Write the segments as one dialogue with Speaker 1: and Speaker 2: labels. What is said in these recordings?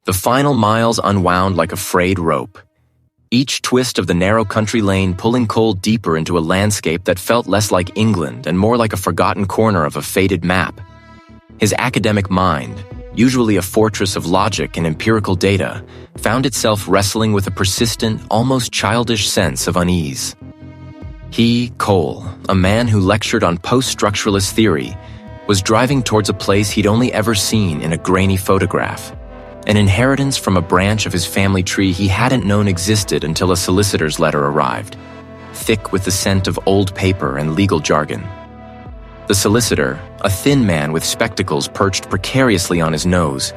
Speaker 1: The final miles unwound like a frayed rope, each twist of the narrow country lane pulling Cole deeper into a landscape that felt less like England and more like a forgotten corner of a faded map. His academic mind, usually a fortress of logic and empirical data, found itself wrestling with a persistent, almost childish sense of unease. He, Cole, a man who lectured on post-structuralist theory, was driving towards a place he'd only ever seen in a grainy photograph, an inheritance from a branch of his family tree he hadn't known existed until a solicitor's letter arrived, thick with the scent of old paper and legal jargon. The solicitor, a thin man with spectacles perched precariously on his nose,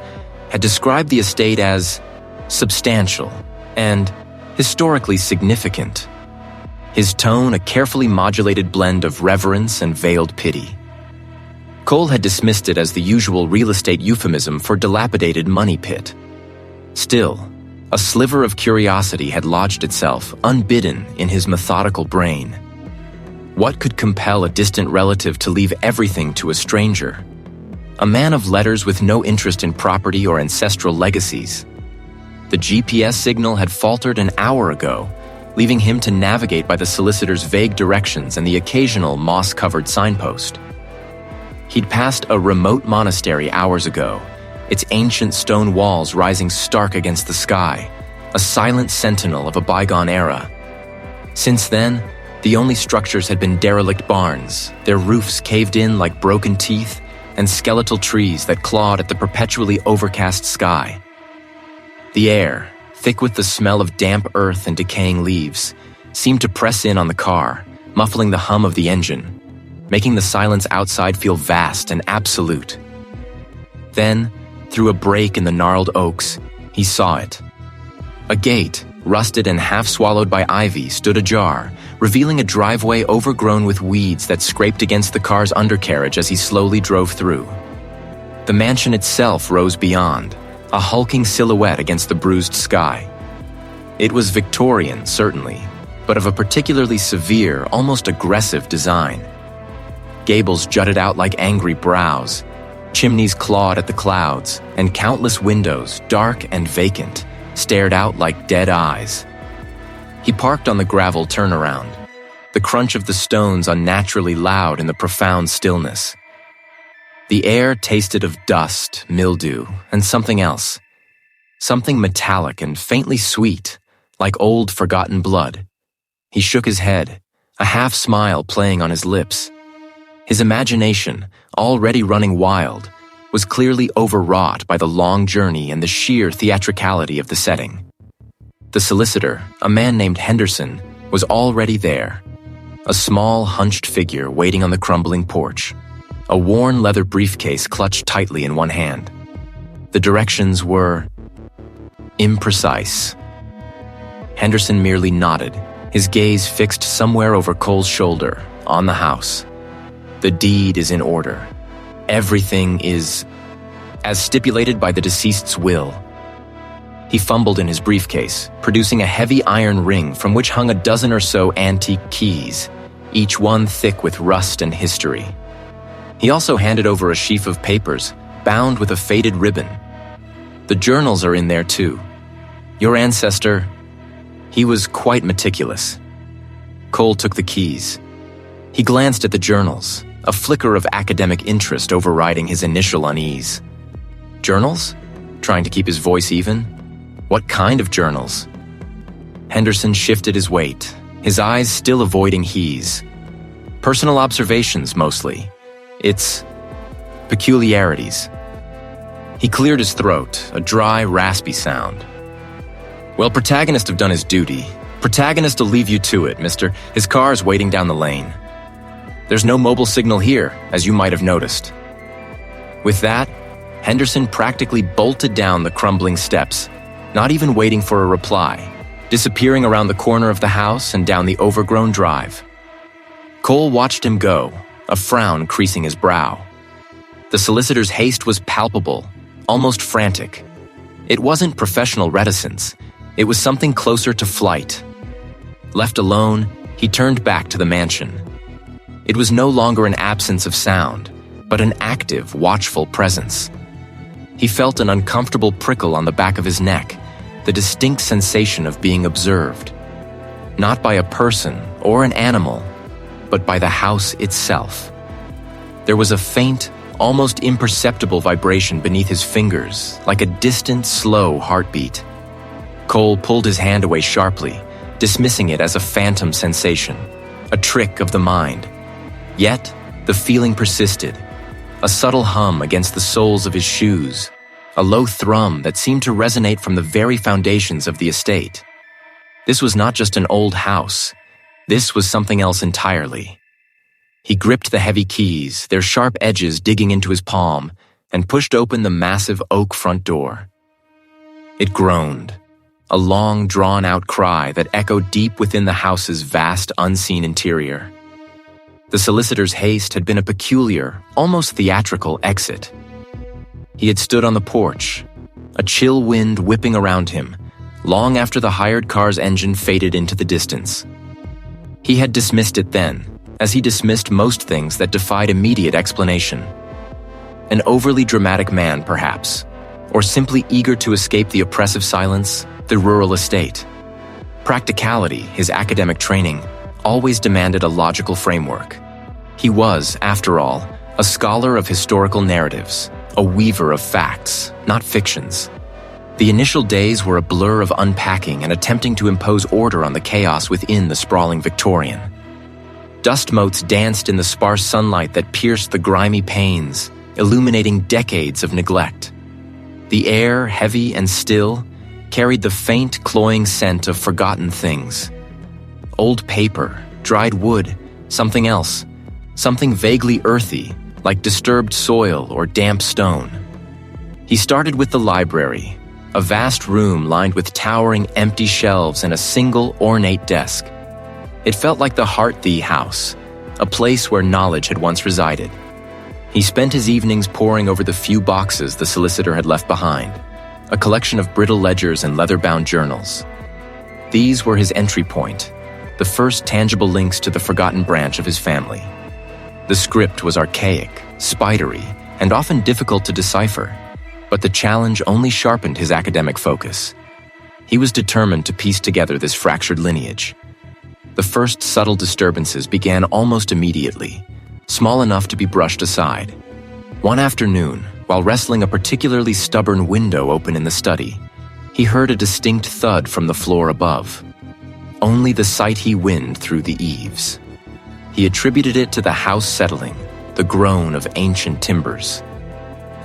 Speaker 1: had described the estate as substantial and historically significant. His tone a carefully modulated blend of reverence and veiled pity. Cole had dismissed it as the usual real estate euphemism for dilapidated money pit. Still, a sliver of curiosity had lodged itself, unbidden, in his methodical brain. What could compel a distant relative to leave everything to a stranger? A man of letters with no interest in property or ancestral legacies. The GPS signal had faltered an hour ago, leaving him to navigate by the solicitor's vague directions and the occasional moss-covered signpost. He'd passed a remote monastery hours ago, its ancient stone walls rising stark against the sky, a silent sentinel of a bygone era. Since then, the only structures had been derelict barns, their roofs caved in like broken teeth, and skeletal trees that clawed at the perpetually overcast sky. The air, thick with the smell of damp earth and decaying leaves, seemed to press in on the car, muffling the hum of the engine, making the silence outside feel vast and absolute. Then, through a break in the gnarled oaks, he saw it. A gate, rusted and half-swallowed by ivy, stood ajar, revealing a driveway overgrown with weeds that scraped against the car's undercarriage as he slowly drove through. The mansion itself rose beyond, a hulking silhouette against the bruised sky. It was Victorian, certainly, but of a particularly severe, almost aggressive design. Gables jutted out like angry brows, chimneys clawed at the clouds, and countless windows, dark and vacant, stared out like dead eyes. He parked on the gravel turnaround, the crunch of the stones unnaturally loud in the profound stillness. The air tasted of dust, mildew, and something else. Something metallic and faintly sweet, like old forgotten blood. He shook his head, a half-smile playing on his lips. His imagination, already running wild, was clearly overwrought by the long journey and the sheer theatricality of the setting. The solicitor, a man named Henderson, was already there, a small, hunched figure waiting on the crumbling porch, a worn leather briefcase clutched tightly in one hand. The directions were imprecise. Henderson merely nodded, his gaze fixed somewhere over Cole's shoulder, on the house. The deed is in order. Everything is as stipulated by the deceased's will. He fumbled in his briefcase, producing a heavy iron ring from which hung a dozen or so antique keys, each one thick with rust and history. He also handed over a sheaf of papers, bound with a faded ribbon. The journals are in there too. Your ancestor, he was quite meticulous. Cole took the keys. He glanced at the journals, a flicker of academic interest overriding his initial unease. Journals? Trying to keep his voice even? What kind of journals? Henderson shifted his weight, his eyes still avoiding He's. Personal observations, mostly. Its peculiarities. He cleared his throat, a dry, raspy sound. Well, protagonist have done his duty. Protagonist will leave you to it, mister. His car's waiting down the lane. There's no mobile signal here, as you might have noticed. With that, Henderson practically bolted down the crumbling steps, not even waiting for a reply, disappearing around the corner of the house and down the overgrown drive. Cole watched him go, a frown creasing his brow. The solicitor's haste was palpable, almost frantic. It wasn't professional reticence. It was something closer to flight. Left alone, he turned back to the mansion. It was no longer an absence of sound, but an active, watchful presence. He felt an uncomfortable prickle on the back of his neck, the distinct sensation of being observed. Not by a person or an animal, but by the house itself. There was a faint, almost imperceptible vibration beneath his fingers, like a distant, slow heartbeat. Cole pulled his hand away sharply, dismissing it as a phantom sensation, a trick of the mind. Yet, the feeling persisted, a subtle hum against the soles of his shoes, a low thrum that seemed to resonate from the very foundations of the estate. This was not just an old house. This was something else entirely. He gripped the heavy keys, their sharp edges digging into his palm, and pushed open the massive oak front door. It groaned, a long, drawn-out cry that echoed deep within the house's vast, unseen interior. The solicitor's haste had been a peculiar, almost theatrical exit. He had stood on the porch, a chill wind whipping around him, long after the hired car's engine faded into the distance. He had dismissed it then, as he dismissed most things that defied immediate explanation. An overly dramatic man, perhaps, or simply eager to escape the oppressive silence, the rural estate. Practicality, his academic training, always demanded a logical framework. He was, after all, a scholar of historical narratives, a weaver of facts, not fictions. The initial days were a blur of unpacking and attempting to impose order on the chaos within the sprawling Victorian. Dust motes danced in the sparse sunlight that pierced the grimy panes, illuminating decades of neglect. The air, heavy and still, carried the faint, cloying scent of forgotten things. Old paper, dried wood, something else, something vaguely earthy, like disturbed soil or damp stone. He started with the library, a vast room lined with towering empty shelves and a single ornate desk. It felt like the Heartthie house, a place where knowledge had once resided. He spent his evenings poring over the few boxes the solicitor had left behind, a collection of brittle ledgers and leather-bound journals. These were his entry point, the first tangible links to the forgotten branch of his family. The script was archaic, spidery, and often difficult to decipher, but the challenge only sharpened his academic focus. He was determined to piece together this fractured lineage. The first subtle disturbances began almost immediately, small enough to be brushed aside. One afternoon, while wrestling a particularly stubborn window open in the study, he heard a distinct thud from the floor above. Only the sight-he wind through the eaves. He attributed it to the house settling, the groan of ancient timbers.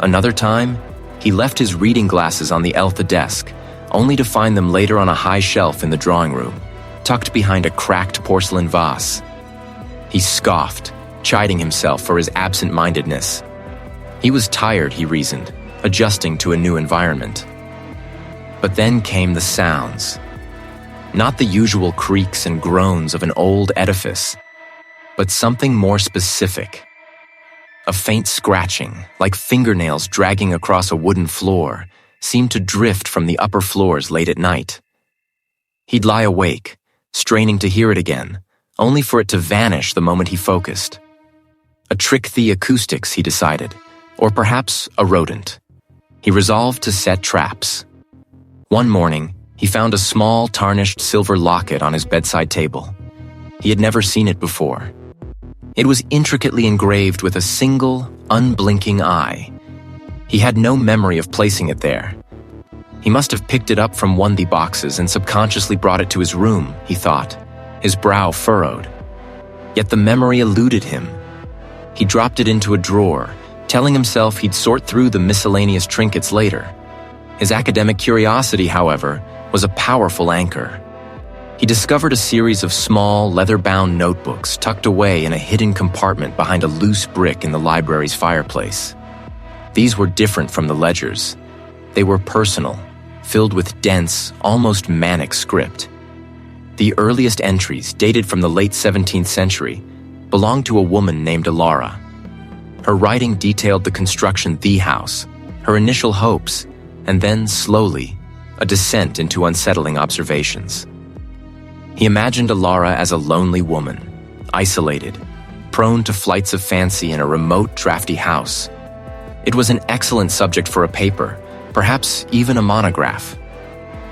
Speaker 1: Another time, he left his reading glasses on the desk, only to find them later on a high shelf in the drawing room, tucked behind a cracked porcelain vase. He scoffed, chiding himself for his absent-mindedness. He was tired, he reasoned, adjusting to a new environment. But then came the sounds. Not the usual creaks and groans of an old edifice, but something more specific. A faint scratching, like fingernails dragging across a wooden floor, seemed to drift from the upper floors late at night. He'd lie awake, straining to hear it again, only for it to vanish the moment he focused. A trick the acoustics, he decided, or perhaps a rodent. He resolved to set traps. One morning, he found a small, tarnished silver locket on his bedside table. He had never seen it before. It was intricately engraved with a single, unblinking eye. He had no memory of placing it there. He must have picked it up from one of the boxes and subconsciously brought it to his room, he thought, his brow furrowed. Yet the memory eluded him. He dropped it into a drawer, telling himself he'd sort through the miscellaneous trinkets later. His academic curiosity, however, was a powerful anchor. He discovered a series of small, leather-bound notebooks tucked away in a hidden compartment behind a loose brick in the library's fireplace. These were different from the ledgers. They were personal, filled with dense, almost manic script. The earliest entries, dated from the late 17th century, belonged to a woman named Alara. Her writing detailed the construction of the house, her initial hopes, and then, slowly, a descent into unsettling observations. He imagined Alara as a lonely woman, isolated, prone to flights of fancy in a remote, drafty house. It was an excellent subject for a paper, perhaps even a monograph.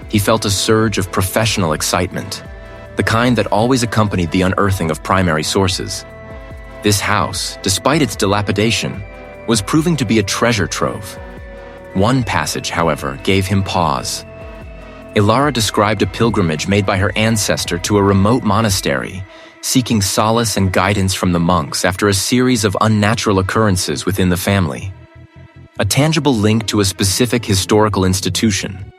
Speaker 1: He felt a surge of professional excitement, the kind that always accompanied the unearthing of primary sources. This house, despite its dilapidation, was proving to be a treasure trove. One passage, however, gave him pause. Ilara described a pilgrimage made by her ancestor to a remote monastery, seeking solace and guidance from the monks after a series of unnatural occurrences within the family. A tangible link to a specific historical institution.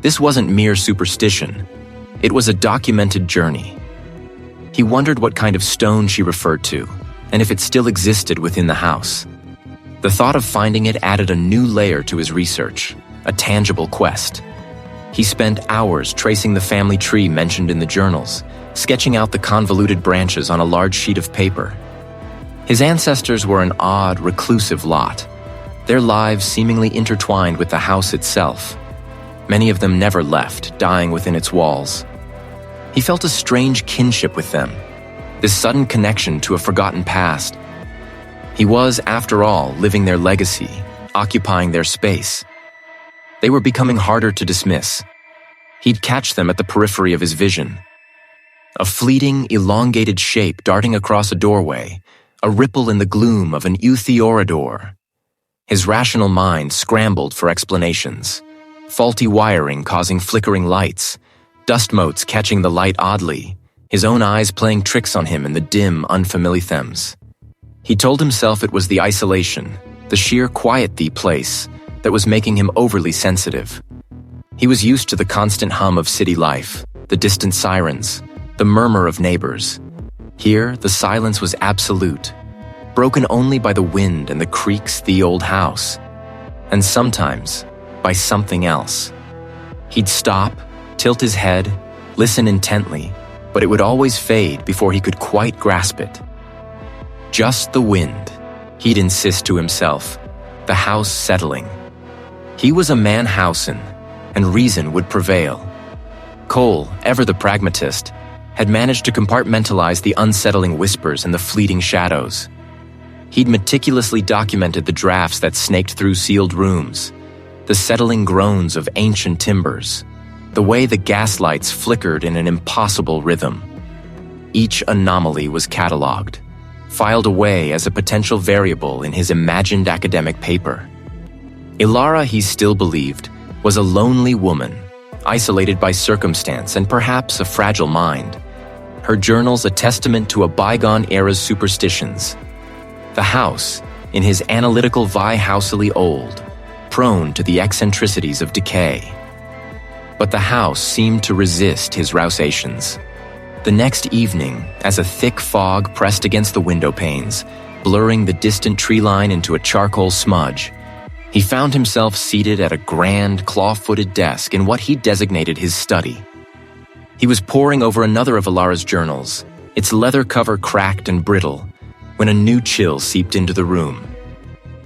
Speaker 1: This wasn't mere superstition. It was a documented journey. He wondered what kind of stone she referred to, and if it still existed within the house. The thought of finding it added a new layer to his research, a tangible quest. He spent hours tracing the family tree mentioned in the journals, sketching out the convoluted branches on a large sheet of paper. His ancestors were an odd, reclusive lot, their lives seemingly intertwined with the house itself. Many of them never left, dying within its walls. He felt a strange kinship with them, this sudden connection to a forgotten past. He was, after all, living their legacy, occupying their space. They were becoming harder to dismiss. He'd catch them at the periphery of his vision. A fleeting, elongated shape darting across a doorway, a ripple in the gloom of an eutheoridor. His rational mind scrambled for explanations. Faulty wiring causing flickering lights, dust motes catching the light oddly, his own eyes playing tricks on him in the dim, unfamiliar thems. He told himself it was the isolation, the sheer quiet the place, that was making him overly sensitive. He was used to the constant hum of city life, the distant sirens, the murmur of neighbors. Here, the silence was absolute, broken only by the wind and the creaks of the old house, and sometimes by something else. He'd stop, tilt his head, listen intently, but it would always fade before he could quite grasp it. Just the wind, he'd insist to himself, the house settling. He was a Mannhausen, and reason would prevail. Cole, ever the pragmatist, had managed to compartmentalize the unsettling whispers and the fleeting shadows. He'd meticulously documented the drafts that snaked through sealed rooms, the settling groans of ancient timbers, the way the gaslights flickered in an impossible rhythm. Each anomaly was catalogued, filed away as a potential variable in his imagined academic paper. Ilara, he still believed, was a lonely woman, isolated by circumstance and perhaps a fragile mind. Her journals a testament to a bygone era's superstitions. The house, in his analytical housely old, prone to the eccentricities of decay. But the house seemed to resist his rousations. The next evening, as a thick fog pressed against the window panes, blurring the distant tree line into a charcoal smudge, he found himself seated at a grand, claw-footed desk in what he designated his study. He was poring over another of Ilara's journals, its leather cover cracked and brittle, when a new chill seeped into the room.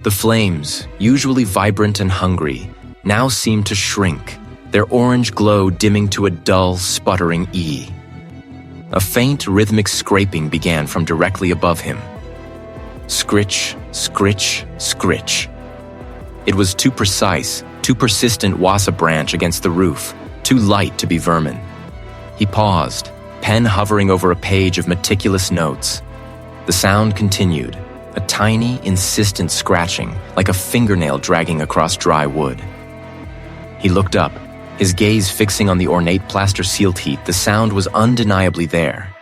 Speaker 1: The flames, usually vibrant and hungry, now seemed to shrink, their orange glow dimming to a dull, sputtering E. A faint, rhythmic scraping began from directly above him. Scritch, scritch, scritch. It was too precise, too persistent wassa branch against the roof, too light to be vermin. He paused, pen hovering over a page of meticulous notes. The sound continued, a tiny, insistent scratching, like a fingernail dragging across dry wood. He looked up, his gaze fixing on the ornate plaster sealed heat. The sound was undeniably there,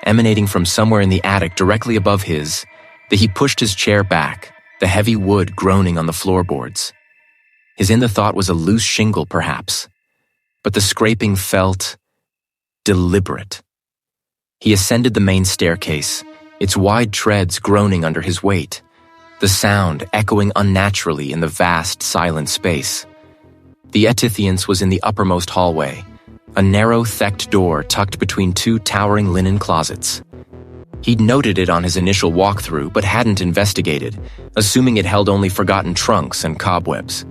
Speaker 1: emanating from somewhere in the attic directly above his. He pushed his chair back, the heavy wood groaning on the floorboards. His thought was a loose shingle, perhaps, but the scraping felt deliberate. He ascended the main staircase, its wide treads groaning under his weight, the sound echoing unnaturally in the vast, silent space. The Etithians was in the uppermost hallway, a narrow, thecked door tucked between two towering linen closets. He'd noted it on his initial walkthrough, but hadn't investigated, assuming it held only forgotten trunks and cobwebs.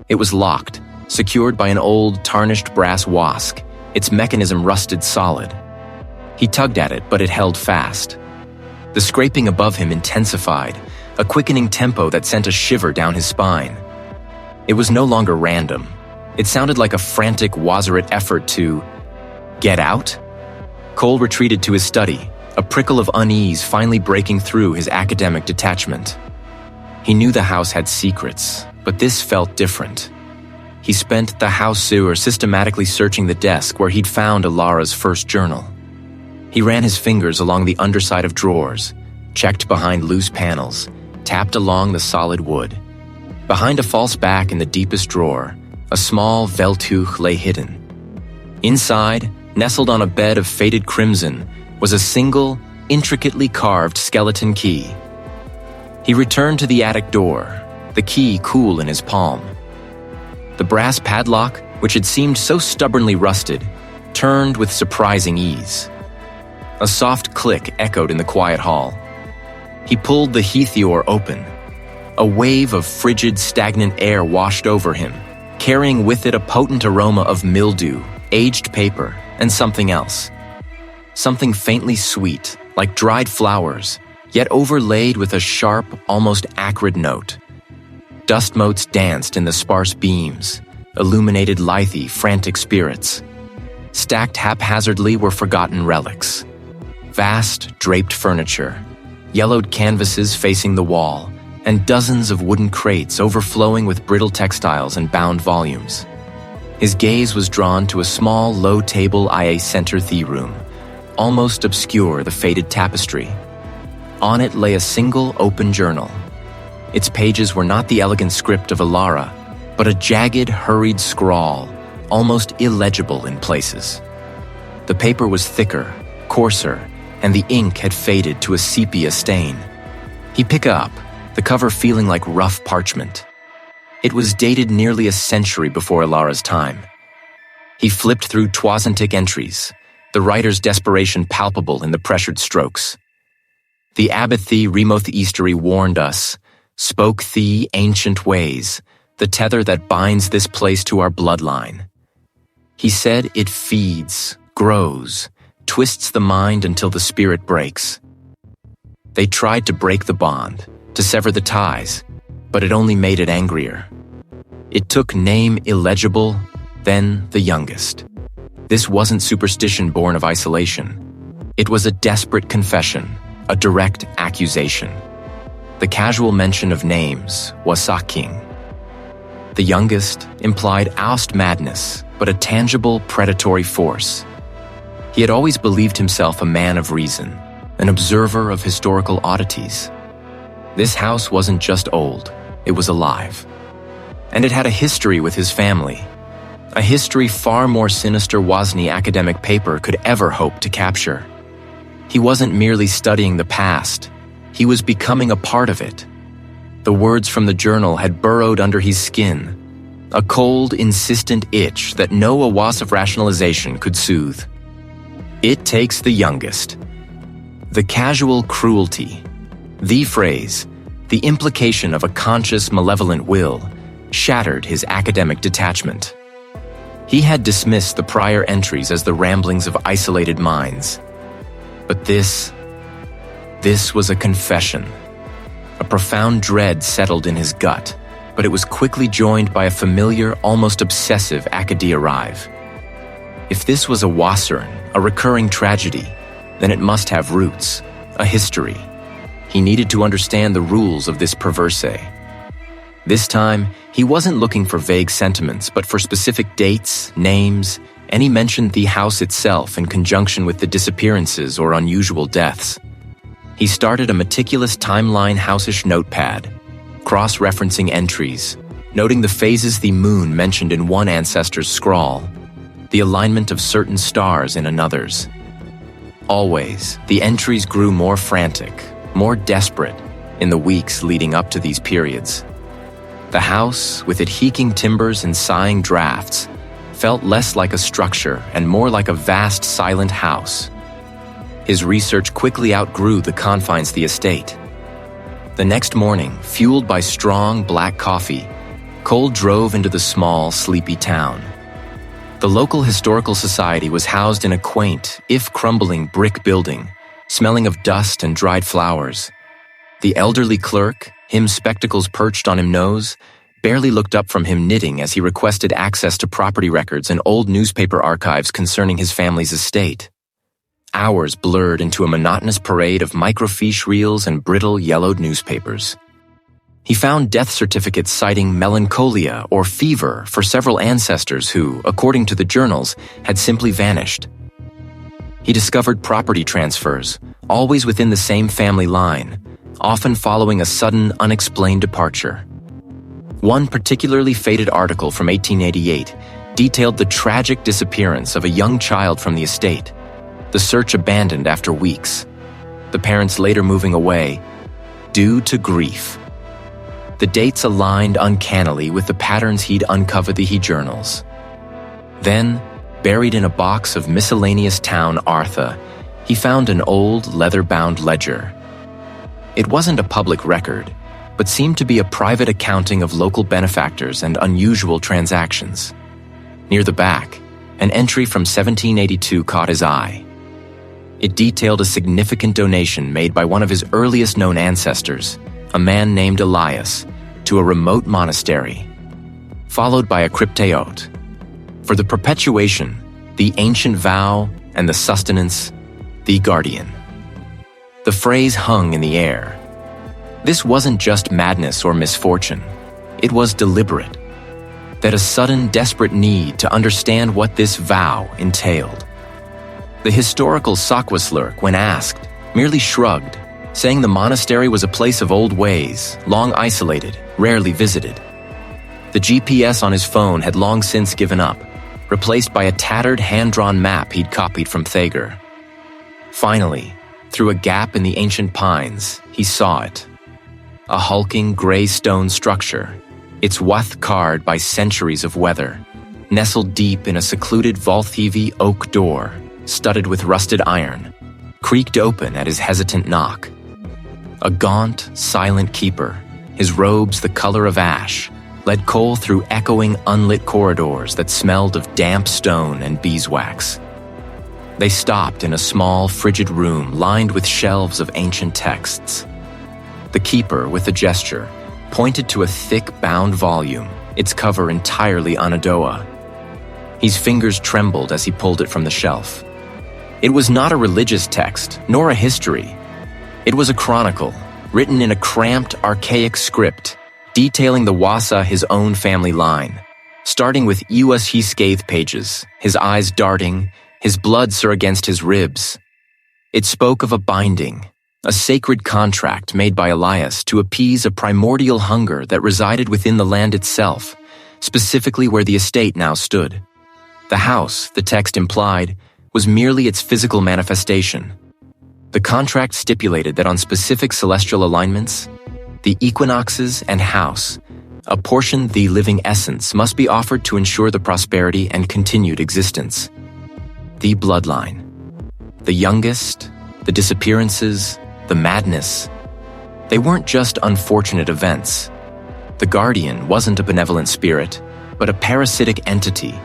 Speaker 1: It was locked, secured by an old, tarnished brass wask, its mechanism rusted solid. He tugged at it, but it held fast. The scraping above him intensified, a quickening tempo that sent a shiver down his spine. It was no longer random. It sounded like a frantic Wazeret effort to get out. Cole retreated to his study, a prickle of unease finally breaking through his academic detachment. He knew the house had secrets, but this felt different. He spent the house sewer systematically searching the desk where he'd found Alara's first journal. He ran his fingers along the underside of drawers, checked behind loose panels, tapped along the solid wood. Behind a false back in the deepest drawer, a small Veltuch lay hidden. Inside, nestled on a bed of faded crimson, was a single, intricately carved skeleton key. He returned to the attic door, the key cool in his palm. The brass padlock, which had seemed so stubbornly rusted, turned with surprising ease. A soft click echoed in the quiet hall. He pulled the heathior open. A wave of frigid, stagnant air washed over him, carrying with it a potent aroma of mildew, aged paper, and something else. Something faintly sweet, like dried flowers, yet overlaid with a sharp, almost acrid note. Dust motes danced in the sparse beams, illuminated lithy, frantic spirits. Stacked haphazardly were forgotten relics. Vast, draped furniture, yellowed canvases facing the wall, and dozens of wooden crates overflowing with brittle textiles and bound volumes. His gaze was drawn to a small, low-table IA center thea room, almost obscure the faded tapestry. On it lay a single open journal. Its pages were not the elegant script of Alara, but a jagged, hurried scrawl, almost illegible in places. The paper was thicker, coarser, and the ink had faded to a sepia stain. He picked up, the cover feeling like rough parchment. It was dated nearly a century before Alara's time. He flipped through Twazentic entries, the writer's desperation palpable in the pressured strokes. The Abathi Remoth Eastery warned us, spoke the ancient ways, the tether that binds this place to our bloodline. He said it feeds, grows, twists the mind until the spirit breaks. They tried to break the bond, to sever the ties, but it only made it angrier. It took name illegible, then the youngest. This wasn't superstition born of isolation. It was a desperate confession, a direct accusation. The casual mention of names was Saking. The youngest implied oust madness, but a tangible predatory force. He had always believed himself a man of reason, an observer of historical oddities. This house wasn't just old, it was alive. And it had a history with his family, a history far more sinister Wozni academic paper could ever hope to capture. He wasn't merely studying the past, he was becoming a part of it. The words from the journal had burrowed under his skin, a cold, insistent itch that no awas of rationalization could soothe. It takes the youngest. The casual cruelty, the phrase, the implication of a conscious, malevolent will, shattered his academic detachment. He had dismissed the prior entries as the ramblings of isolated minds. But this was a confession. A profound dread settled in his gut, but it was quickly joined by a familiar, almost obsessive Acadie arrive. If this was a Wasser'n, a recurring tragedy, then it must have roots, a history. He needed to understand the rules of this perverse. This time, he wasn't looking for vague sentiments, but for specific dates, names, and he mentioned the house itself in conjunction with the disappearances or unusual deaths. He started a meticulous timeline house-ish notepad, cross-referencing entries, noting the phases the moon mentioned in one ancestor's scrawl, the alignment of certain stars in another's. Always, the entries grew more frantic, more desperate, in the weeks leading up to these periods. The house, with its heeking timbers and sighing drafts, felt less like a structure and more like a vast, silent house. His research quickly outgrew the confines of the estate. The next morning, fueled by strong black coffee, Cole drove into the small, sleepy town. The local historical society was housed in a quaint, if crumbling, brick building, smelling of dust and dried flowers. The elderly clerk, him spectacles perched on him nose, barely looked up from him knitting as he requested access to property records and old newspaper archives concerning his family's estate. Hours blurred into a monotonous parade of microfiche reels and brittle, yellowed newspapers. He found death certificates citing melancholia or fever for several ancestors who, according to the journals, had simply vanished. He discovered property transfers, always within the same family line, often following a sudden, unexplained departure. One particularly faded article from 1888 detailed the tragic disappearance of a young child from the estate, the search abandoned after weeks, the parents later moving away due to grief. The dates aligned uncannily with the patterns he'd uncovered the journals. Then, buried in a box of miscellaneous town Artha, he found an old leather-bound ledger. It wasn't a public record, but seemed to be a private accounting of local benefactors and unusual transactions. Near the back, an entry from 1782 caught his eye. It detailed a significant donation made by one of his earliest known ancestors, a man named Elias, to a remote monastery, followed by a crypteote. For the perpetuation, the ancient vow, and the sustenance, the guardian. The phrase hung in the air. This wasn't just madness or misfortune. It was deliberate. That a sudden, desperate need to understand what this vow entailed. The historical Sakwaslurk, when asked, merely shrugged, saying the monastery was a place of old ways, long isolated, rarely visited. The GPS on his phone had long since given up, replaced by a tattered hand-drawn map he'd copied from Thager. Finally, through a gap in the ancient pines, he saw it. A hulking gray stone structure, its wath carred by centuries of weather, nestled deep in a secluded Valthivi oak door, studded with rusted iron, creaked open at his hesitant knock. A gaunt, silent keeper, his robes the color of ash, led Cole through echoing, unlit corridors that smelled of damp stone and beeswax. They stopped in a small, frigid room lined with shelves of ancient texts. The keeper, with a gesture, pointed to a thick, bound volume, its cover entirely Anadoa. His fingers trembled as he pulled it from the shelf. It was not a religious text, nor a history. It was a chronicle, written in a cramped, archaic script, detailing the Wasa, his own family line, starting with Iwas he scathe pages, his eyes darting, his blood sur against his ribs. It spoke of a binding, a sacred contract made by Elias to appease a primordial hunger that resided within the land itself, specifically where the estate now stood. The house, the text implied, was merely its physical manifestation. The contract stipulated that on specific celestial alignments, the equinoxes and house, a portion the living essence must be offered to ensure the prosperity and continued existence. The bloodline. The youngest, the disappearances, the madness. They weren't just unfortunate events. The guardian wasn't a benevolent spirit, but a parasitic entity,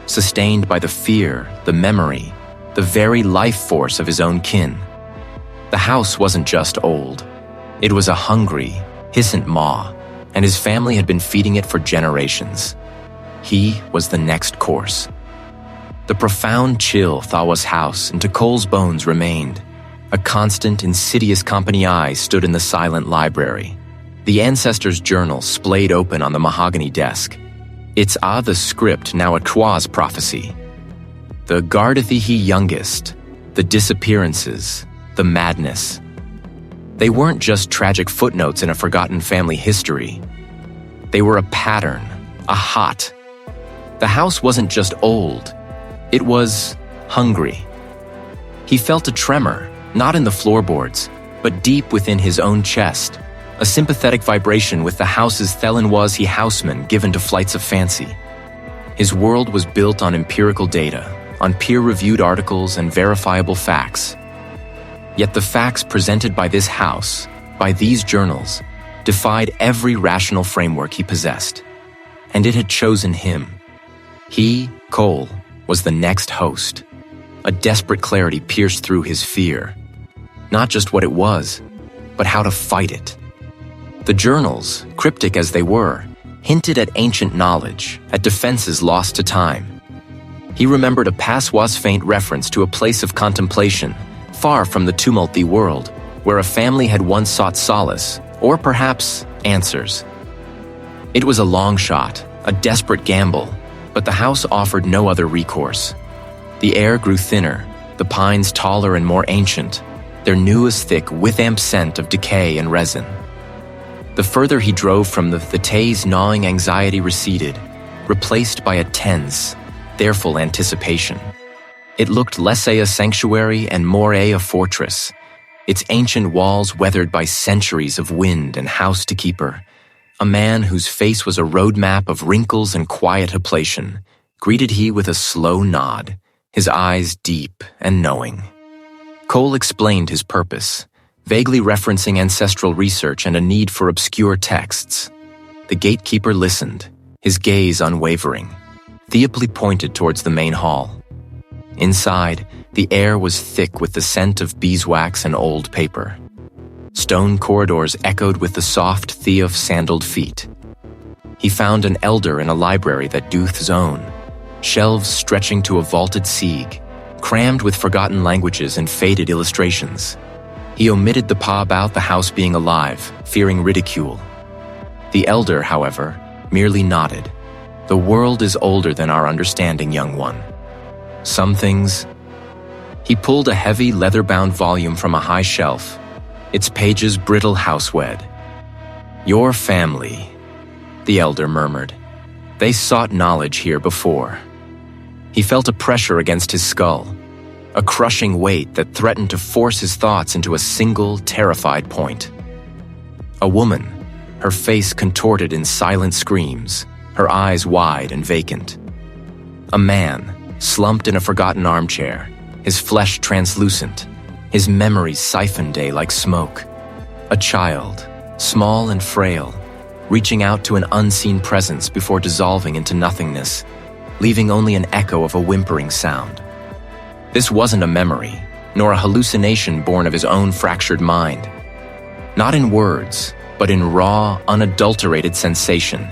Speaker 1: sustained by the fear, the memory, the very life force of his own kin. The house wasn't just old. It was a hungry, hissant maw, and his family had been feeding it for generations. He was the next course. The profound chill Thawa's house into Cole's bones remained. A constant, insidious company eye stood in the silent library. The ancestor's journal splayed open on the mahogany desk. It's the script now a Twa's prophecy. The Gardathihi youngest, the disappearances, the madness. They weren't just tragic footnotes in a forgotten family history. They were a pattern, a hot. The house wasn't just old, it was hungry. He felt a tremor, not in the floorboards, but deep within his own chest, a sympathetic vibration with the house's Thelanwazi houseman given to flights of fancy. His world was built on empirical data, on peer-reviewed articles and verifiable facts. Yet the facts presented by this house, by these journals, defied every rational framework he possessed. And it had chosen him. He, Cole, was the next host. A desperate clarity pierced through his fear. Not just what it was, but how to fight it. The journals, cryptic as they were, hinted at ancient knowledge, at defenses lost to time. He remembered a passoise faint reference to a place of contemplation, far from the tumulty world, where a family had once sought solace, or perhaps answers. It was a long shot, a desperate gamble, but the house offered no other recourse. The air grew thinner, the pines taller and more ancient, their newest thick with-amp scent of decay and resin. The further he drove from the tay's gnawing anxiety receded, replaced by a tense, fearful anticipation. It looked less a sanctuary and more a fortress, its ancient walls weathered by centuries of wind and house to keeper. A man whose face was a roadmap of wrinkles and quiet haplation, greeted he with a slow nod, his eyes deep and knowing. Cole explained his purpose, vaguely referencing ancestral research and a need for obscure texts. The gatekeeper listened, his gaze unwavering. Theoply pointed towards the main hall. Inside, the air was thick with the scent of beeswax and old paper. Stone corridors echoed with the soft thea of sandaled feet. He found an elder in a library that Dooth's own, shelves stretching to a vaulted siege, crammed with forgotten languages and faded illustrations. He omitted the pa about the house being alive, fearing ridicule. The elder, however, merely nodded. The world is older than our understanding, young one. Some things... He pulled a heavy, leather-bound volume from a high shelf, its pages brittle housewed. Your family, the elder murmured. They sought knowledge here before. He felt a pressure against his skull, a crushing weight that threatened to force his thoughts into a single, terrified point. A woman, her face contorted in silent screams, her eyes wide and vacant. A man, slumped in a forgotten armchair, his flesh translucent, his memories siphoned like smoke. A child, small and frail, reaching out to an unseen presence before dissolving into nothingness, leaving only an echo of a whimpering sound. This wasn't a memory, nor a hallucination born of his own fractured mind. Not in words, but in raw, unadulterated sensation.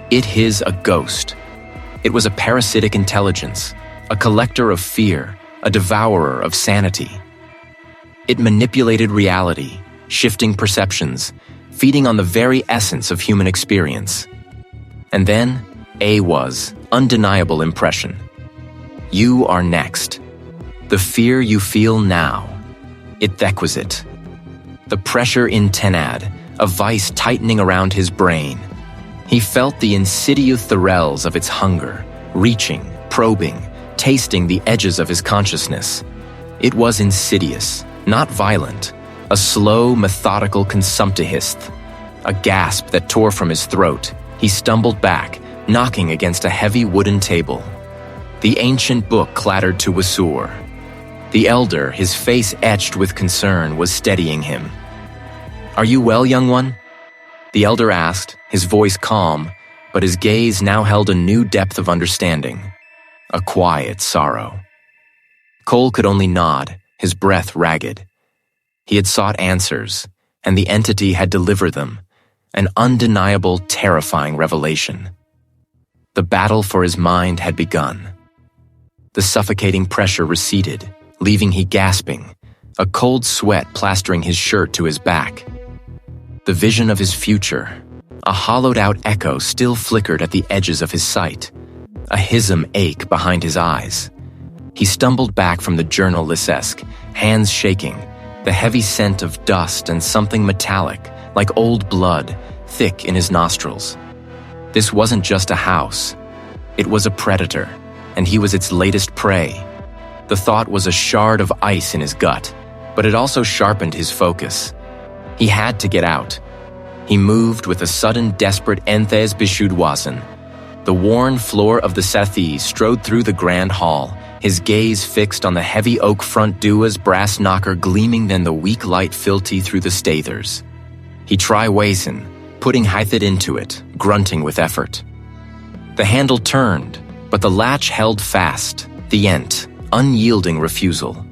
Speaker 1: It his a ghost. It was a parasitic intelligence, a collector of fear, a devourer of sanity. It manipulated reality, shifting perceptions, feeding on the very essence of human experience. And then, A was undeniable impression. You are next. The fear you feel now, it requisite. The pressure in tenad, a vice tightening around his brain. He felt the insidious thorels of its hunger, reaching, probing, tasting the edges of his consciousness. It was insidious, not violent, a slow, methodical consumptihist. A gasp that tore from his throat, he stumbled back, knocking against a heavy wooden table. The ancient book clattered to Wasur. The elder, his face etched with concern, was steadying him. "Are you well, young one?" The elder asked, his voice calm, but his gaze now held a new depth of understanding. A quiet sorrow. Cole could only nod, his breath ragged. He had sought answers, and the entity had delivered them, an undeniable, terrifying revelation. The battle for his mind had begun. The suffocating pressure receded, leaving he gasping, a cold sweat plastering his shirt to his back. The vision of his future, a hollowed-out echo still flickered at the edges of his sight, a hism ache behind his eyes. He stumbled back from the journal lisesque, hands shaking, the heavy scent of dust and something metallic, like old blood, thick in his nostrils. This wasn't just a house. It was a predator, and he was its latest prey. The thought was a shard of ice in his gut, but it also sharpened his focus. He had to get out. He moved with a sudden, desperate enthes bishudwasan. The worn floor of the sethi strode through the grand hall, his gaze fixed on the heavy oak front dua's brass knocker gleaming than the weak light filthy through the staithers. He tried wasin, putting Hythid into it, grunting with effort. The handle turned, but the latch held fast, the unyielding refusal.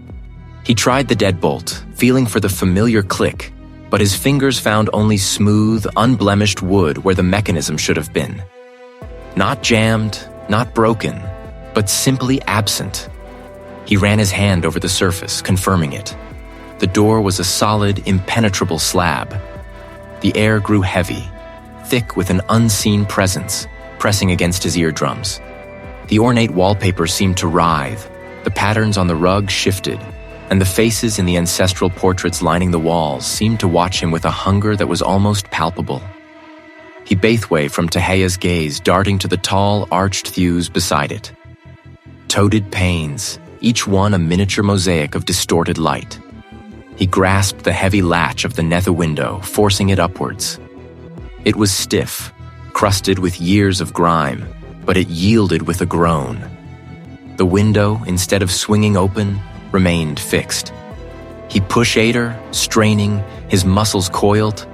Speaker 1: He tried the deadbolt, feeling for the familiar click, but his fingers found only smooth, unblemished wood where the mechanism should have been. Not jammed, not broken, but simply absent. He ran his hand over the surface, confirming it. The door was a solid, impenetrable slab. The air grew heavy, thick with an unseen presence, pressing against his eardrums. The ornate wallpaper seemed to writhe, the patterns on the rug shifted, and the faces in the ancestral portraits lining the walls seemed to watch him with a hunger that was almost palpable. He bathway from Teheya's gaze, darting to the tall, arched thews beside it. Toaded panes, each one a miniature mosaic of distorted light. He grasped the heavy latch of the Netha window, forcing it upwards. It was stiff, crusted with years of grime, but it yielded with a groan. The window, instead of swinging open, remained fixed. He pushed her, straining, his muscles coiled,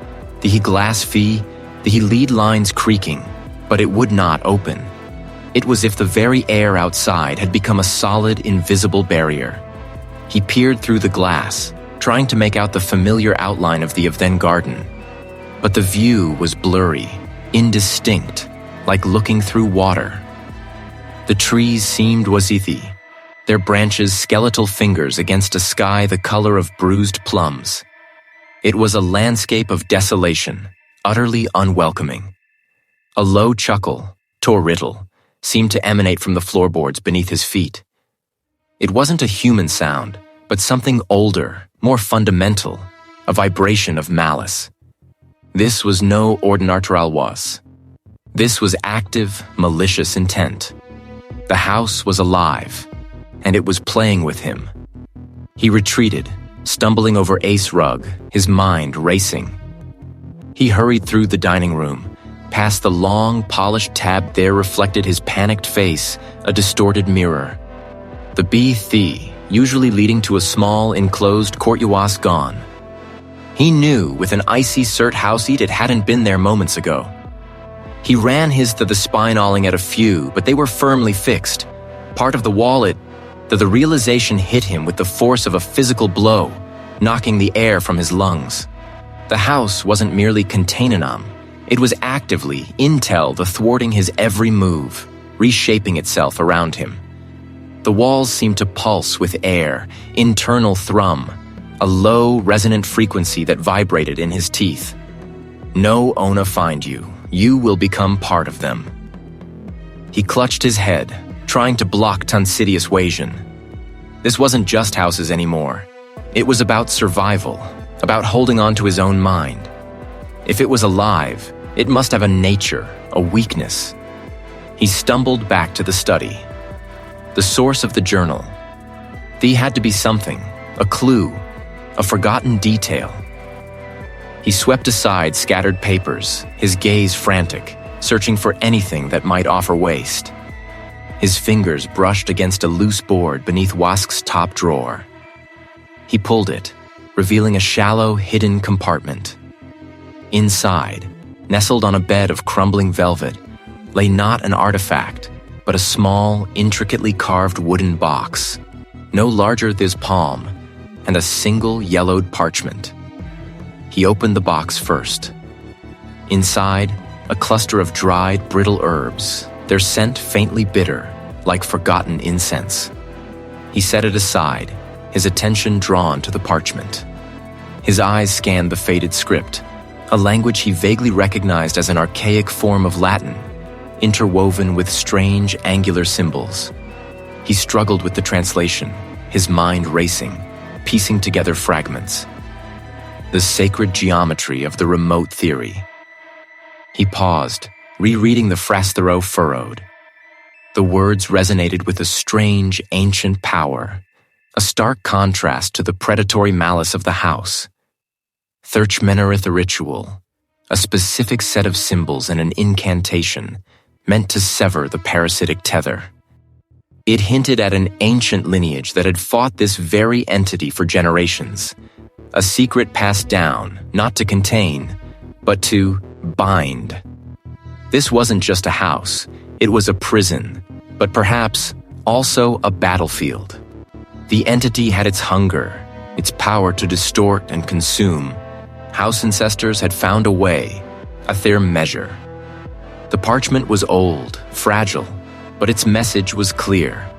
Speaker 1: the glass fee, the lead lines creaking, but it would not open. It was as if the very air outside had become a solid, invisible barrier. He peered through the glass, trying to make out the familiar outline of the Avden garden. But the view was blurry, indistinct, like looking through water. The trees seemed wazithi, their branches skeletal fingers against a sky the color of bruised plums. It was a landscape of desolation, utterly unwelcoming. A low chuckle, torriddle, seemed to emanate from the floorboards beneath his feet. It wasn't a human sound, but something older, more fundamental, a vibration of malice. This was no ordinary was. This was active, malicious intent. The house was alive, and it was playing with him. He retreated, stumbling over Ace rug, his mind racing. He hurried through the dining room, past the long, polished tab there reflected his panicked face, a distorted mirror. The B-Thi, usually leading to a small, enclosed courtyard gone. He knew with an icy cert house it hadn't been there moments ago. He ran his to the spine-alling at a few, but they were firmly fixed. Part of the wall the realization hit him with the force of a physical blow, knocking the air from his lungs. The house wasn't merely containenum, it was actively, intel the thwarting his every move, reshaping itself around him. The walls seemed to pulse with air, internal thrum, a low, resonant frequency that vibrated in his teeth. No Ona find you. You will become part of them. He clutched his head, trying to block Tunsidious Wasion. This wasn't just houses anymore. It was about survival, about holding on to his own mind. If it was alive, it must have a nature, a weakness. He stumbled back to the study. The source of the journal. There had to be something, a clue, a forgotten detail. He swept aside scattered papers, his gaze frantic, searching for anything that might offer waste. His fingers brushed against a loose board beneath Wask's top drawer. He pulled it, revealing a shallow, hidden compartment. Inside, nestled on a bed of crumbling velvet, lay not an artifact, but a small, intricately carved wooden box, no larger than his palm, and a single yellowed parchment. He opened the box first. Inside, a cluster of dried, brittle herbs, their scent faintly bitter, like forgotten incense. He set it aside, his attention drawn to the parchment. His eyes scanned the faded script, a language he vaguely recognized as an archaic form of Latin, interwoven with strange, angular symbols. He struggled with the translation, his mind racing, piecing together fragments. The sacred geometry of the remote theory. He paused, rereading the frasthero furrowed. The words resonated with a strange, ancient power, a stark contrast to the predatory malice of the house. Thurchmenerith a ritual, a specific set of symbols and an incantation meant to sever the parasitic tether. It hinted at an ancient lineage that had fought this very entity for generations, a secret passed down, not to contain, but to bind. This wasn't just a house, it was a prison, but perhaps also a battlefield. The entity had its hunger, its power to distort and consume, House ancestors had found a way, a fair measure. The parchment was old, fragile, but its message was clear.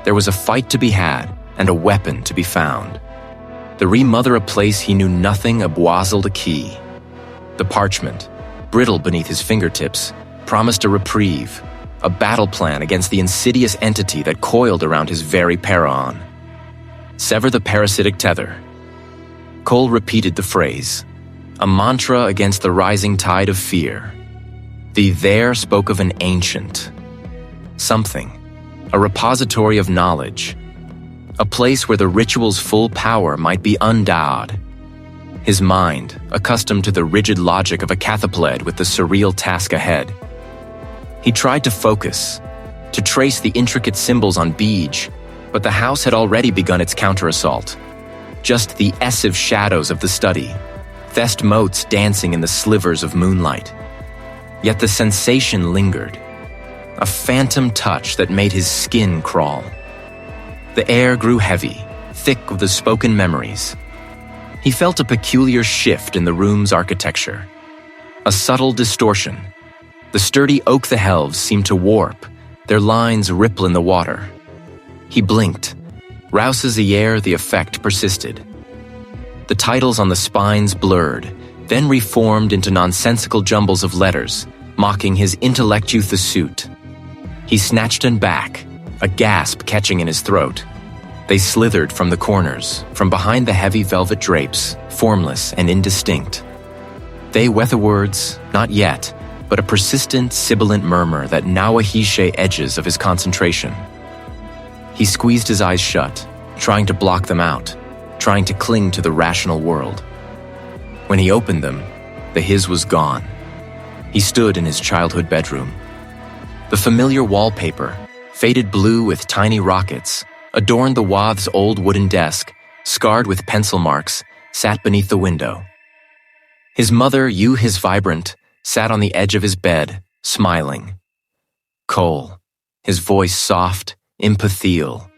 Speaker 1: There was a fight to be had and a weapon to be found. The remother a place he knew nothing aboiseled a key. The parchment, brittle beneath his fingertips, promised a reprieve, a battle plan against the insidious entity that coiled around his very paraon. Sever the parasitic tether. Cole repeated the phrase, a mantra against the rising tide of fear. The there spoke of an ancient. Something. A repository of knowledge. A place where the ritual's full power might be undawed. His mind, accustomed to the rigid logic of a cathapled with the surreal task ahead. He tried to focus, to trace the intricate symbols on beige, but the house had already begun its counter-assault. Just the essive shadows of the study, thest motes dancing in the slivers of moonlight. Yet the sensation lingered, a phantom touch that made his skin crawl. The air grew heavy, thick with the spoken memories. He felt a peculiar shift in the room's architecture, a subtle distortion. The sturdy oak the helves seemed to warp, their lines ripple in the water. He blinked. Rouse's air, the effect persisted. The titles on the spines blurred, then reformed into nonsensical jumbles of letters, mocking his intellectu thesuit. He snatched them back, a gasp catching in his throat. They slithered from the corners, from behind the heavy velvet drapes, formless and indistinct. They were the words, not yet, but a persistent, sibilant murmur that nawahishe edges of his concentration. He squeezed his eyes shut, trying to block them out, trying to cling to the rational world. When he opened them, the his was gone. He stood in his childhood bedroom. The familiar wallpaper, faded blue with tiny rockets, adorned the Wath's old wooden desk, scarred with pencil marks, sat beneath the window. His mother, his vibrant, sat on the edge of his bed, smiling. Cole, his voice soft, empathial.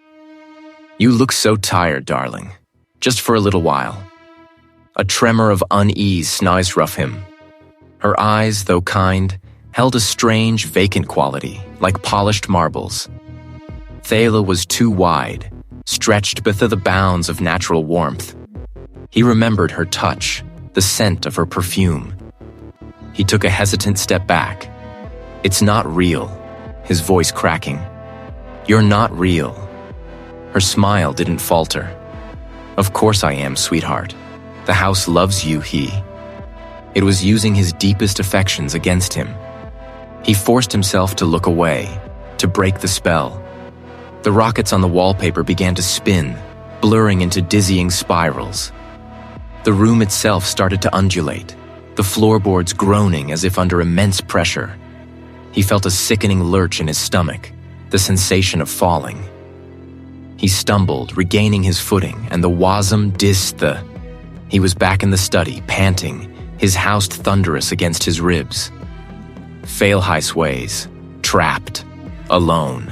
Speaker 1: You look so tired, darling. Just for a little while. A tremor of unease sneezed rough him. Her eyes, though kind, held a strange, vacant quality, like polished marbles. Thala was too wide, stretched beneath the bounds of natural warmth. He remembered her touch, the scent of her perfume. He took a hesitant step back. It's not real, his voice cracking. You're not real. Her smile didn't falter. Of course I am, sweetheart. The house loves you, he. It was using his deepest affections against him. He forced himself to look away, to break the spell. The rockets on the wallpaper began to spin, blurring into dizzying spirals. The room itself started to undulate, the floorboards groaning as if under immense pressure. He felt a sickening lurch in his stomach, the sensation of falling. He stumbled, regaining his footing, and the wasm dissed the... He was back in the study, panting, his house thunderous against his ribs. Failhigh sways, trapped, alone.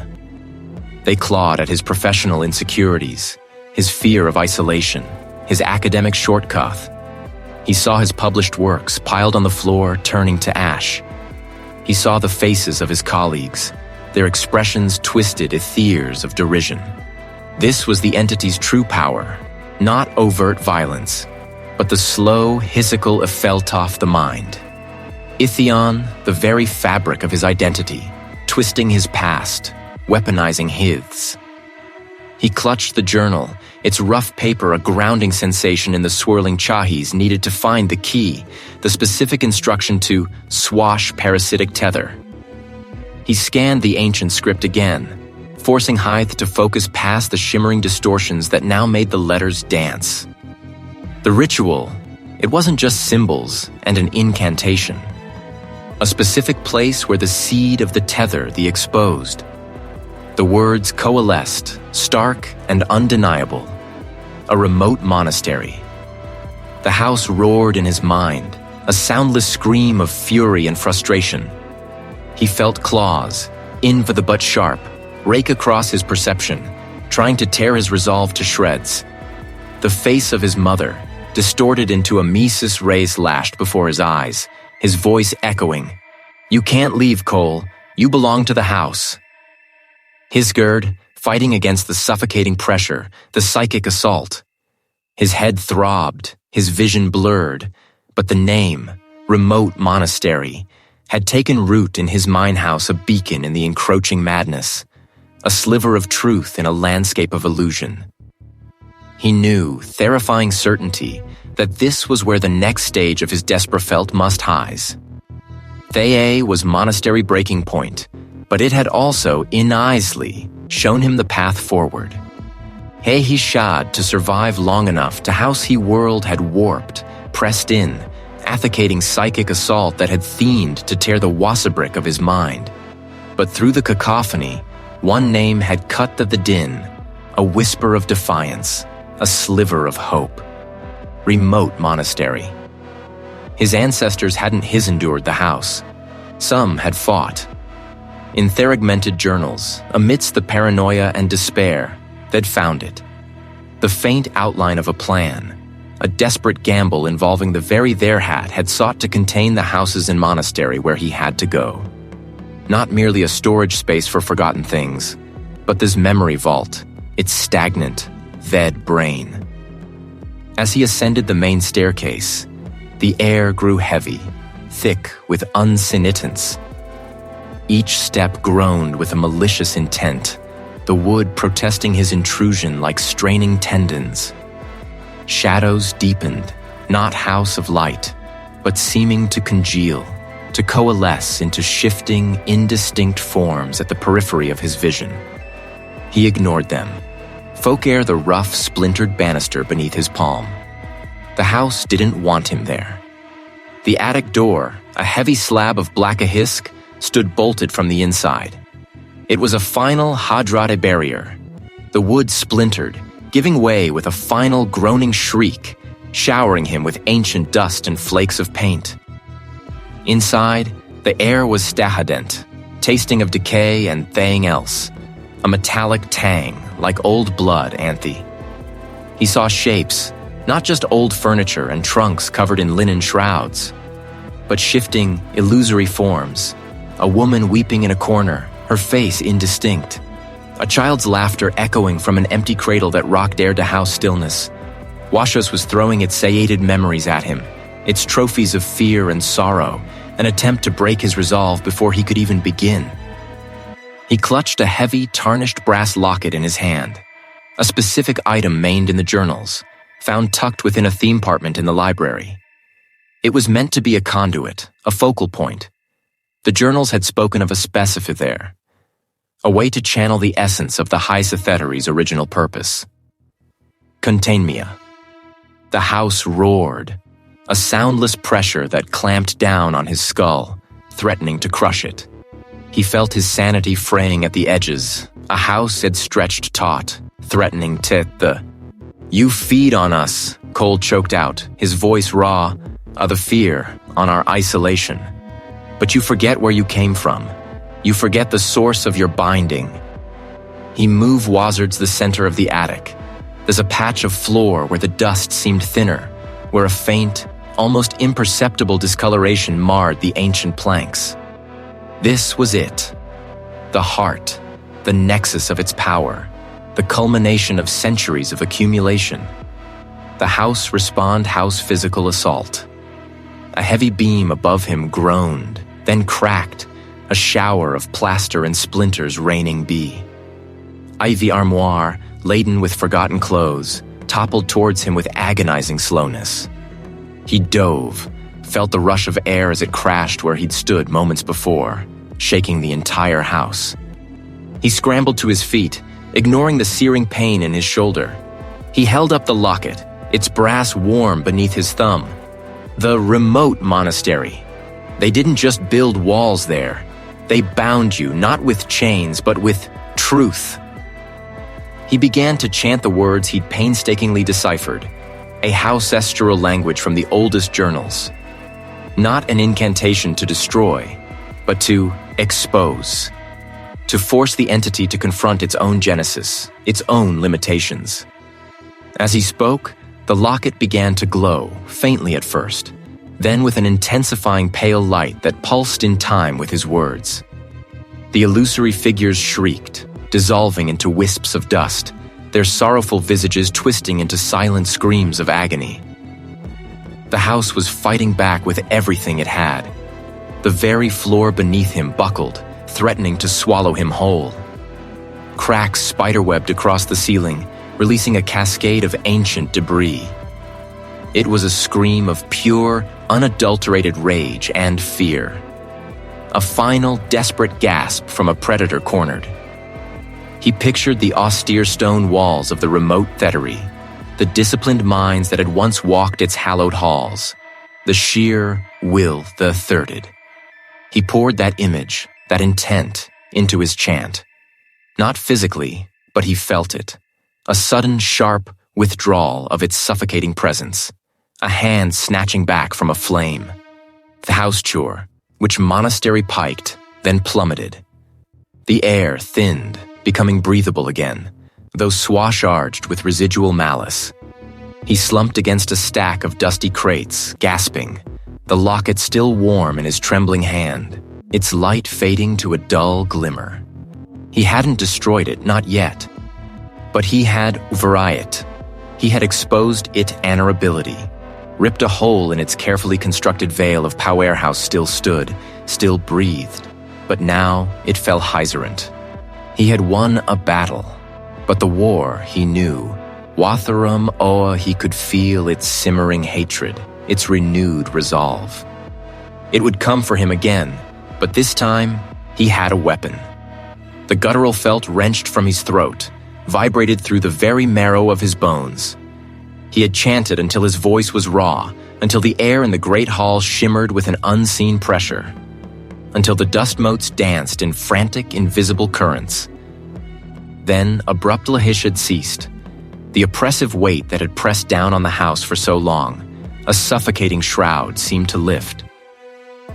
Speaker 1: They clawed at his professional insecurities, his fear of isolation, his academic shortcut. He saw his published works piled on the floor, turning to ash. He saw the faces of his colleagues, their expressions twisted etheres of derision. This was the entity's true power, not overt violence, but the slow, hissical effect off the mind. Itheon, the very fabric of his identity, twisting his past, weaponizing his. He clutched the journal, its rough paper a grounding sensation in the swirling chahis needed to find the key, the specific instruction to swash parasitic tether. He scanned the ancient script again, forcing Hythe to focus past the shimmering distortions that now made the letters dance. The ritual, it wasn't just symbols and an incantation. A specific place where the seed of the tether, the exposed. The words coalesced, stark and undeniable. A remote monastery. The house roared in his mind, a soundless scream of fury and frustration. He felt claws, inva but sharp, rake across his perception, trying to tear his resolve to shreds. The face of his mother, distorted into a Mises rays lashed before his eyes, his voice echoing, "You can't leave, Cole. You belong to the house." Hisgerd, fighting against the suffocating pressure, the psychic assault. His head throbbed, his vision blurred, but the name, Remote Monastery, had taken root in his mind house, a beacon in the encroaching madness, a sliver of truth in a landscape of illusion. He knew, terrifying certainty, that this was where the next stage of his desperate must-highs. Thaye was monastery breaking point, but it had also, ineasily, shown him the path forward. He shad to survive long enough to house he world had warped, pressed in, athicating psychic assault that had thiened to tear the wasabrick of his mind. But through the cacophony, one name had cut the din, a whisper of defiance, a sliver of hope. Remote Monastery. His ancestors hadn't endured the house. Some had fought. In theragmented journals, amidst the paranoia and despair, they'd found it. The faint outline of a plan, a desperate gamble involving the very their hat had sought to contain the houses and monastery where he had to go. Not merely a storage space for forgotten things, but this memory vault, its stagnant, Ved brain. As he ascended the main staircase, the air grew heavy, thick with unsinitance. Each step groaned with a malicious intent, the wood protesting his intrusion like straining tendons. Shadows deepened, not house of light, but seeming to congeal, to coalesce into shifting, indistinct forms at the periphery of his vision. He ignored them. Folk ere the rough, splintered banister beneath his palm. The house didn't want him there. The attic door, a heavy slab of black ahisk, stood bolted from the inside. It was a final hadrate barrier. The wood splintered, giving way with a final groaning shriek, showering him with ancient dust and flakes of paint. Inside, the air was stahadent, tasting of decay and thang else, a metallic tang like old blood anthe. He saw shapes, not just old furniture and trunks covered in linen shrouds, but shifting, illusory forms. A woman weeping in a corner, her face indistinct. A child's laughter echoing from an empty cradle that rocked air to house stillness. Washos was throwing its sated memories at him, its trophies of fear and sorrow, an attempt to break his resolve before he could even begin. He clutched a heavy, tarnished brass locket in his hand, a specific item mained in the journals, found tucked within a theme compartment in the library. It was meant to be a conduit, a focal point. The journals had spoken of a specific there, a way to channel the essence of the High Cethetery's original purpose. Containmia. The house roared, a soundless pressure that clamped down on his skull, threatening to crush it. He felt his sanity fraying at the edges. A house had stretched taut, threatening the "You feed on us," Cole choked out, his voice raw, the fear on our isolation. But you forget where you came from. You forget the source of your binding. He moved Wazards the center of the attic. There's a patch of floor where the dust seemed thinner, where a faint, almost imperceptible discoloration marred the ancient planks. This was it. The heart, the nexus of its power, the culmination of centuries of accumulation. The house respond house physical assault. A heavy beam above him groaned, then cracked, a shower of plaster and splinters raining be. Ivy armoire, laden with forgotten clothes, toppled towards him with agonizing slowness. He dove, felt the rush of air as it crashed where he'd stood moments before, shaking the entire house. He scrambled to his feet, ignoring the searing pain in his shoulder. He held up the locket, its brass warm beneath his thumb. The Remote Monastery. They didn't just build walls there. They bound you, not with chains, but with truth. He began to chant the words he'd painstakingly deciphered, a ancestral language from the oldest journals. Not an incantation to destroy, but to expose. To force the entity to confront its own genesis, its own limitations. As he spoke, The locket began to glow, faintly at first, then with an intensifying pale light that pulsed in time with his words. The illusory figures shrieked, dissolving into wisps of dust, their sorrowful visages twisting into silent screams of agony. The house was fighting back with everything it had. The very floor beneath him buckled, threatening to swallow him whole. Cracks spiderwebbed across the ceiling, releasing a cascade of ancient debris. It was a scream of pure, unadulterated rage and fear. A final, desperate gasp from a predator cornered. He pictured the austere stone walls of the remote theatery, the disciplined minds that had once walked its hallowed halls, the sheer will the thirted. He poured that image, that intent, into his chant. Not physically, but he felt it. A sudden, sharp withdrawal of its suffocating presence. A hand snatching back from a flame. The house chore, which monastery piked, then plummeted. The air thinned, becoming breathable again, though swash-arched with residual malice. He slumped against a stack of dusty crates, gasping, the locket still warm in his trembling hand, its light fading to a dull glimmer. He hadn't destroyed it, not yet. But he had variet. He had exposed it vulnerability, ripped a hole in its carefully constructed veil of powerhouse still stood, still breathed, but now it fell hyzerant. He had won a battle, but the war, he knew, Watharum Oa, he could feel its simmering hatred, its renewed resolve. It would come for him again, but this time, he had a weapon. The guttural felt wrenched from his throat, vibrated through the very marrow of his bones. He had chanted until his voice was raw, until the air in the great hall shimmered with an unseen pressure, until the dust motes danced in frantic, invisible currents. Then, abrupt Lahish had ceased. The oppressive weight that had pressed down on the house for so long, a suffocating shroud, seemed to lift.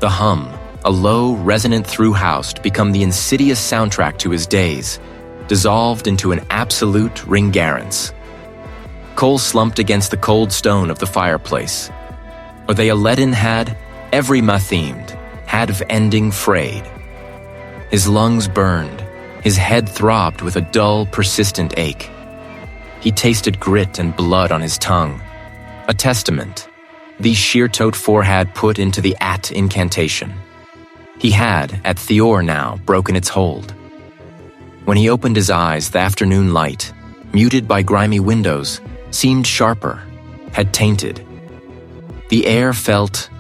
Speaker 1: The hum, a low, resonant through-house to become the insidious soundtrack to his days, dissolved into an absolute ringarance. Cole slumped against the cold stone of the fireplace. Othealedin had, every ma-themed, had of ending frayed. His lungs burned, his head throbbed with a dull, persistent ache. He tasted grit and blood on his tongue. A testament, the sheer-toed forehead put into the at incantation. He had, at Theor now, broken its hold. When he opened his eyes, the afternoon light, muted by grimy windows, seemed sharper, had tainted. The air felt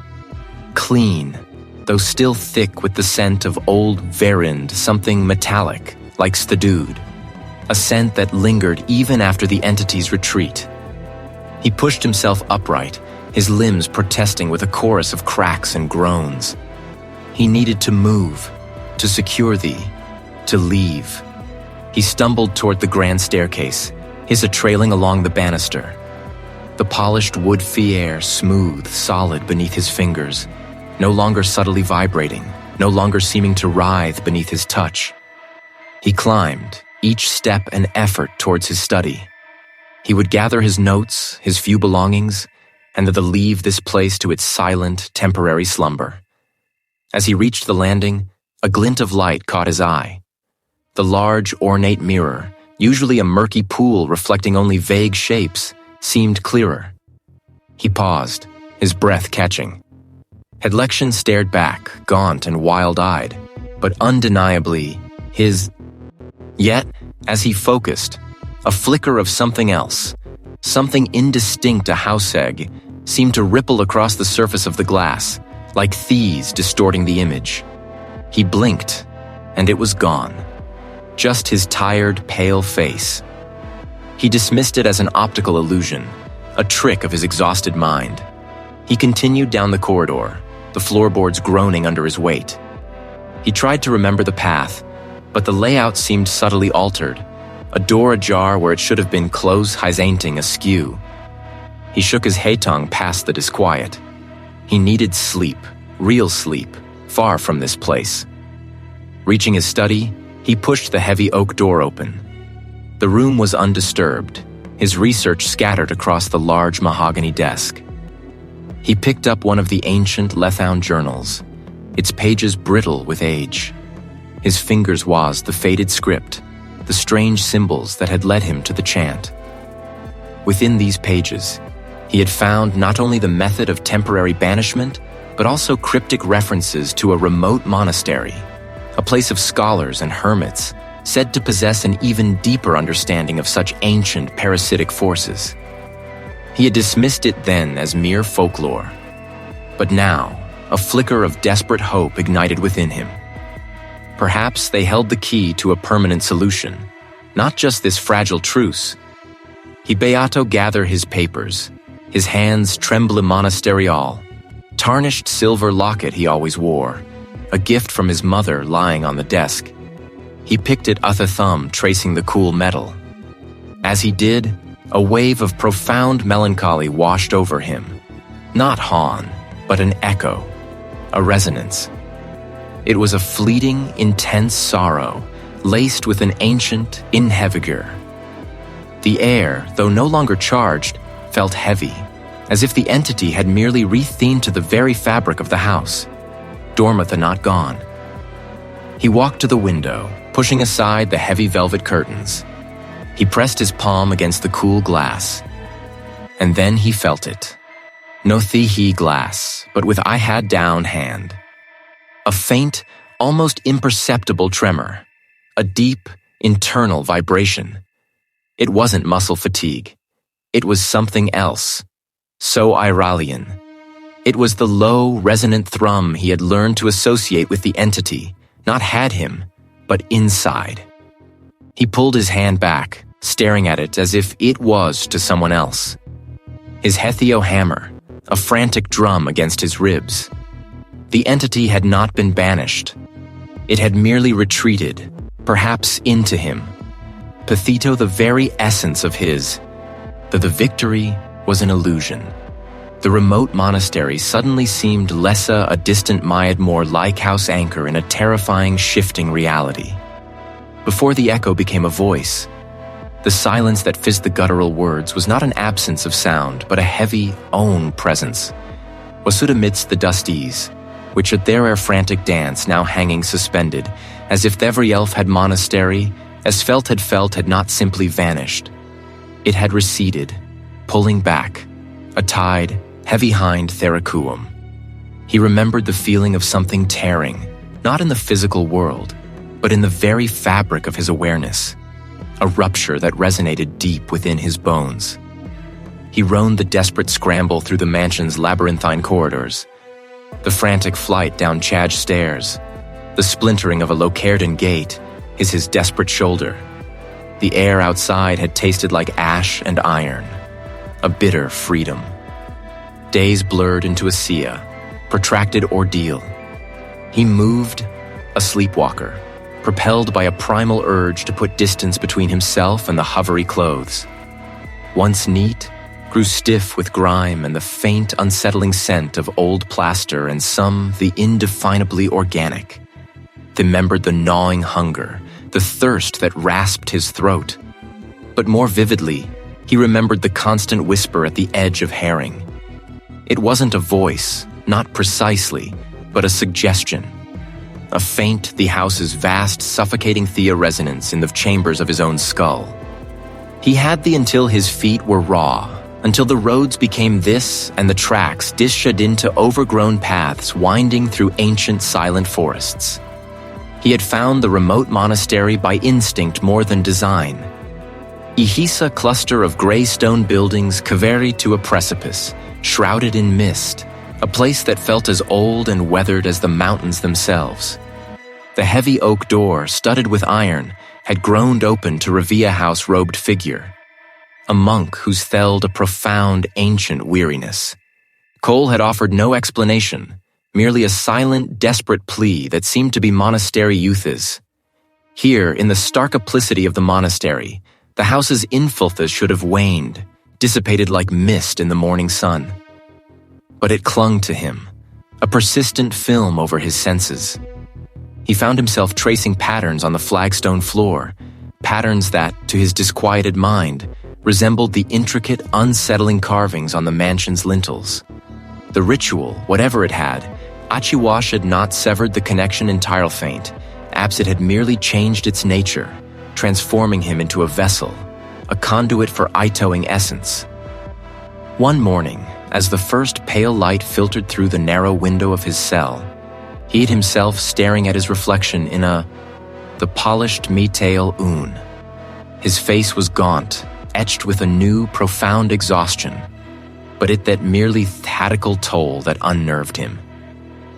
Speaker 1: clean, though still thick with the scent of old verind, something metallic, like Stadud, a scent that lingered even after the entity's retreat. He pushed himself upright, his limbs protesting with a chorus of cracks and groans. He needed to move, to secure thee, to leave. He stumbled toward the grand staircase, his trailing along the banister. The polished wood fier smooth, solid beneath his fingers, no longer subtly vibrating, no longer seeming to writhe beneath his touch. He climbed, each step an effort towards his study. He would gather his notes, his few belongings, and then leave this place to its silent, temporary slumber. As he reached the landing, a glint of light caught his eye. The large, ornate mirror, usually a murky pool reflecting only vague shapes, seemed clearer. He paused, his breath catching. Hedlection stared back, gaunt and wild-eyed, but undeniably his. Yet, as he focused, a flicker of something else, something indistinct a house egg, seemed to ripple across the surface of the glass, like thieves distorting the image. He blinked, and it was gone. Just his tired, pale face. He dismissed it as an optical illusion, a trick of his exhausted mind. He continued down the corridor, the floorboards groaning under his weight. He tried to remember the path, but the layout seemed subtly altered, a door ajar where it should have been close hyzainting askew. He shook his tongue past the disquiet. He needed sleep, real sleep, far from this place. Reaching his study, he pushed the heavy oak door open. The room was undisturbed, his research scattered across the large mahogany desk. He picked up one of the ancient Lethound journals, its pages brittle with age. His fingers was the faded script, the strange symbols that had led him to the chant. Within these pages, he had found not only the method of temporary banishment, but also cryptic references to a remote monastery, a place of scholars and hermits said to possess an even deeper understanding of such ancient parasitic forces. He had dismissed it then as mere folklore. But now, a flicker of desperate hope ignited within him. Perhaps they held the key to a permanent solution, not just this fragile truce. He beato gather his papers, his hands tremble monasterial, tarnished silver locket he always wore, a gift from his mother lying on the desk. He picked it with a thumb, tracing the cool metal. As he did, a wave of profound melancholy washed over him. Not Han, but an echo, a resonance. It was a fleeting, intense sorrow, laced with an ancient inheviger. The air, though no longer charged, felt heavy, as if the entity had merely rethemed to the very fabric of the house. Dormitha not gone. He walked to the window, pushing aside the heavy velvet curtains. He pressed his palm against the cool glass. And then he felt it. No thihi glass, but with I had down hand. A faint, almost imperceptible tremor. A deep, internal vibration. It wasn't muscle fatigue. It was something else. So Iralian. It was the low, resonant thrum he had learned to associate with the entity, not had him, but inside. He pulled his hand back, staring at it as if it was to someone else. His Hethio hammer, a frantic drum against his ribs. The entity had not been banished. It had merely retreated, perhaps into him. Pathito the very essence of his, that the victory was an illusion. The remote monastery suddenly seemed less a distant Myadmore lighthouse anchor in a terrifying, shifting reality. Before the echo became a voice, the silence that fizzed the guttural words was not an absence of sound, but a heavy, own presence. Was stood amidst the dusties, which at their frantic dance now hanging suspended, as if every elf had monastery, as felt had not simply vanished. It had receded, pulling back, a tide, heavy hind Theracuum. He remembered the feeling of something tearing, not in the physical world, but in the very fabric of his awareness, a rupture that resonated deep within his bones. He roamed the desperate scramble through the mansion's labyrinthine corridors, the frantic flight down Chadge stairs, the splintering of a Locairden gate is his desperate shoulder. The air outside had tasted like ash and iron, a bitter freedom. Days blurred into a Sia, protracted ordeal. He moved, a sleepwalker, propelled by a primal urge to put distance between himself and the hovery clothes. Once neat, grew stiff with grime and the faint, unsettling scent of old plaster and the indefinably organic. Remembered the gnawing hunger, the thirst that rasped his throat. But more vividly, he remembered the constant whisper at the edge of herring. It wasn't a voice, not precisely, but a suggestion. A faint, the house's vast, suffocating resonance in the chambers of his own skull. He had the until his feet were raw, until the roads became this and the tracks dished into overgrown paths winding through ancient silent forests. He had found the remote monastery by instinct more than design. Ihisa cluster of gray stone buildings cavari to a precipice, shrouded in mist, a place that felt as old and weathered as the mountains themselves. The heavy oak door, studded with iron, had groaned open to reveal a house-robed figure, a monk whose thelled a profound, ancient weariness. Cole had offered no explanation, merely a silent, desperate plea that seemed to be monastery youth's. Here, in the stark simplicity of the monastery, the house's infilthas should have waned, dissipated like mist in the morning sun. But it clung to him, a persistent film over his senses. He found himself tracing patterns on the flagstone floor, patterns that, to his disquieted mind, resembled the intricate, unsettling carvings on the mansion's lintels. The ritual, whatever it had, Achiwash had not severed the connection entirely faint. Perhaps it had merely changed its nature, transforming him into a vessel, a conduit for Itoing essence. One morning, as the first pale light filtered through the narrow window of his cell, he had himself staring at his reflection in the polished Mitail Un. His face was gaunt, etched with a new, profound exhaustion, but it that merely thatical toll that unnerved him.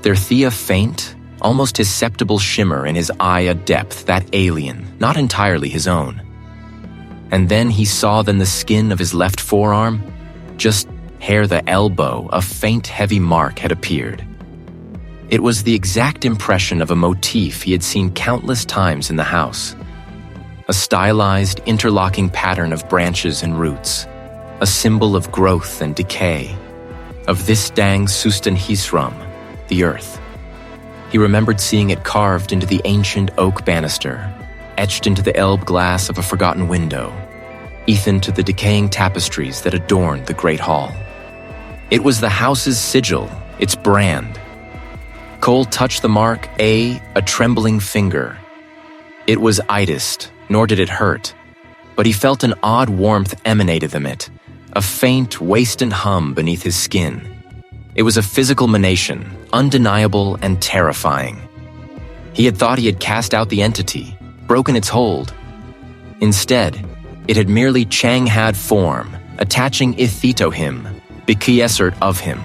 Speaker 1: There thea faint, almost perceptible shimmer in his eye a depth that alien, not entirely his own. And then he saw then the skin of his left forearm, just hair the elbow, a faint heavy mark had appeared. It was the exact impression of a motif he had seen countless times in the house. A stylized, interlocking pattern of branches and roots, a symbol of growth and decay, of this dang sustenhisram, the earth. He remembered seeing it carved into the ancient oak banister, etched into the elb glass of a forgotten window, ethan to the decaying tapestries that adorned the great hall. It was the house's sigil, its brand. Cole touched the mark, a trembling finger. It was idist, nor did it hurt, but he felt an odd warmth emanated from it, a faint, wasting hum beneath his skin. It was a physical emanation, undeniable and terrifying. He had thought he had cast out the entity, broken its hold. Instead, it had merely Chang-had form, attaching ithito him, bikiesert of him.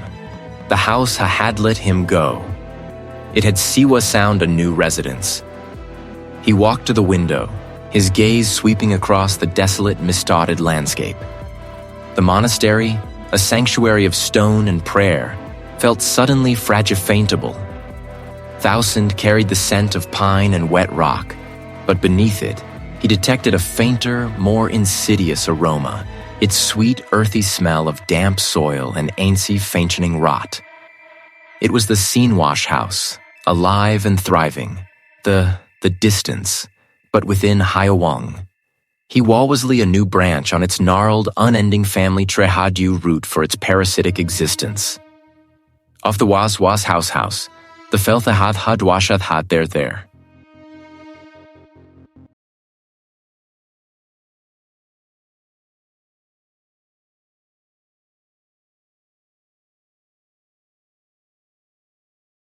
Speaker 1: The house had let him go. It had Siwa sound a new residence. He walked to the window, his gaze sweeping across the desolate, mist-dotted landscape. The monastery, a sanctuary of stone and prayer, felt suddenly fragifaintable. Thousand carried the scent of pine and wet rock, but beneath it, he detected a fainter, more insidious aroma, its sweet, earthy smell of damp soil and aincy, faintening rot. It was the Seenwash house, alive and thriving, the distance, but within Hyawang. He walwasley a new branch on its gnarled, unending family Trehadu root for its parasitic existence. Of the Was house, the Felthahad Hadwashath had there.